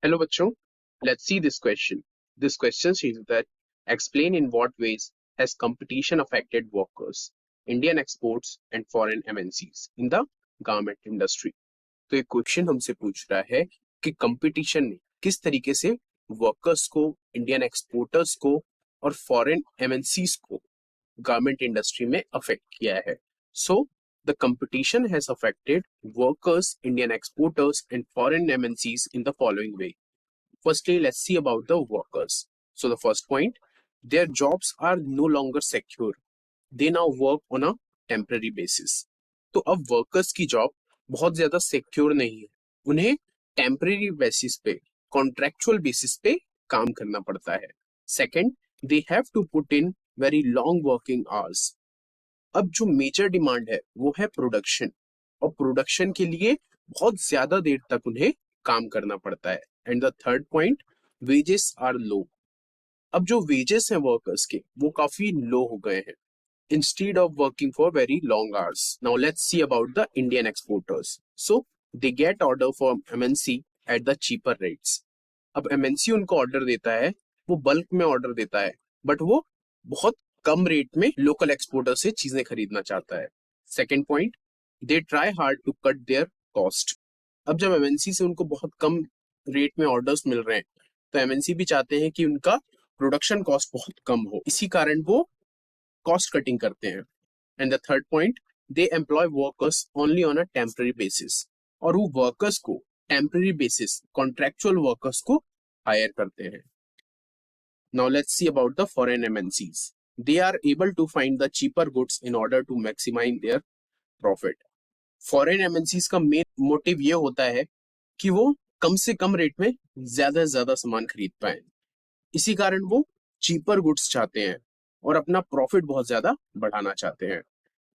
Hello बच्चों, let's see this question. This question says that explain in what ways has competition affected workers, Indian exports and foreign MNCs in the garment industry. तो ये question हमसे पूछ रहा है कि competition ने किस तरीके से वर्कर्स को, इंडियन एक्सपोर्टर्स को और फॉरेन एमएनसीज को गारमेंट इंडस्ट्री में अफेक्ट किया है. So the competition has affected workers, Indian exporters and foreign MNCs in the following way. Firstly, let's see about the workers. So the first point, their jobs are no longer secure. They now work on a temporary basis. तो अब workers की job बहुत ज्यादा secure नहीं है, उन्हें temporary basis पे, contractual basis पे काम करना पड़ता है. Second, they have to put in very long working hours. अब जो मेजर डिमांड है वो है प्रोडक्शन, और प्रोडक्शन के लिए बहुत ज्यादा देर तक उन्हें काम करना पड़ता है. And the third point, wages are low. अब जो वेजेस हैं वर्कर्स के वो काफी लो हो गए हैं instead of working for very long hours. Now let's see about the Indian exporters. So they get order from MNC at the cheaper rates. अब MNC उनको ऑर्डर देता है, वो बल्क में ऑर्डर देता है, बट वो बहुत कम रेट में लोकल एक्सपोर्टर से चीजें खरीदना चाहता है. Second point, they try hard to cut their cost. अब जब MNC से उनको बहुत कम रेट में ऑर्डर्स मिल रहे हैं तो MNC भी चाहते हैं कि उनका प्रोडक्शन कॉस्ट बहुत कम हो, इसी कारण वो कॉस्ट कटिंग करते हैं. And the third point, they employ workers only on a temporary basis. और वो वर्कर्स को टेम्पररी बेसिस, कॉन्ट्रेक्चुअल वर्कर्स को हायर करते हैं. Now let's see about the foreign MNCs. They are able to find the cheaper goods in order to maximize their profit. Foreign MNCs का main motive ये होता है कि वो कम से कम रेट में ज्यादा से ज्यादा सामान खरीद पाए, इसी कारण वो चीपर गुड्स चाहते हैं और अपना प्रॉफिट बहुत ज्यादा बढ़ाना चाहते हैं.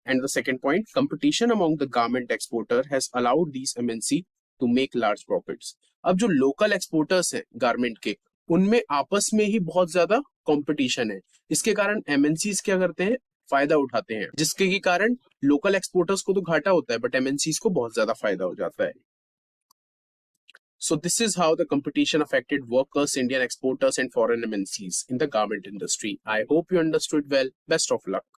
And the second point, competition among the garment exporter has allowed these MNC to make large profits. अब जो लोकल एक्सपोर्टर्स हैं गारमेंट के, उनमें आपस में ही बहुत ज्यादा कंपटीशन है, इसके कारण MNCs क्या करते हैं, फायदा उठाते हैं, जिसके कारण लोकल एक्सपोर्टर्स को तो घाटा होता है बट MNCs को बहुत ज्यादा फायदा हो जाता है. So this is how the competition affected workers, Indian exporters and foreign MNCs in the garment industry. I hope you understood well. Best of luck.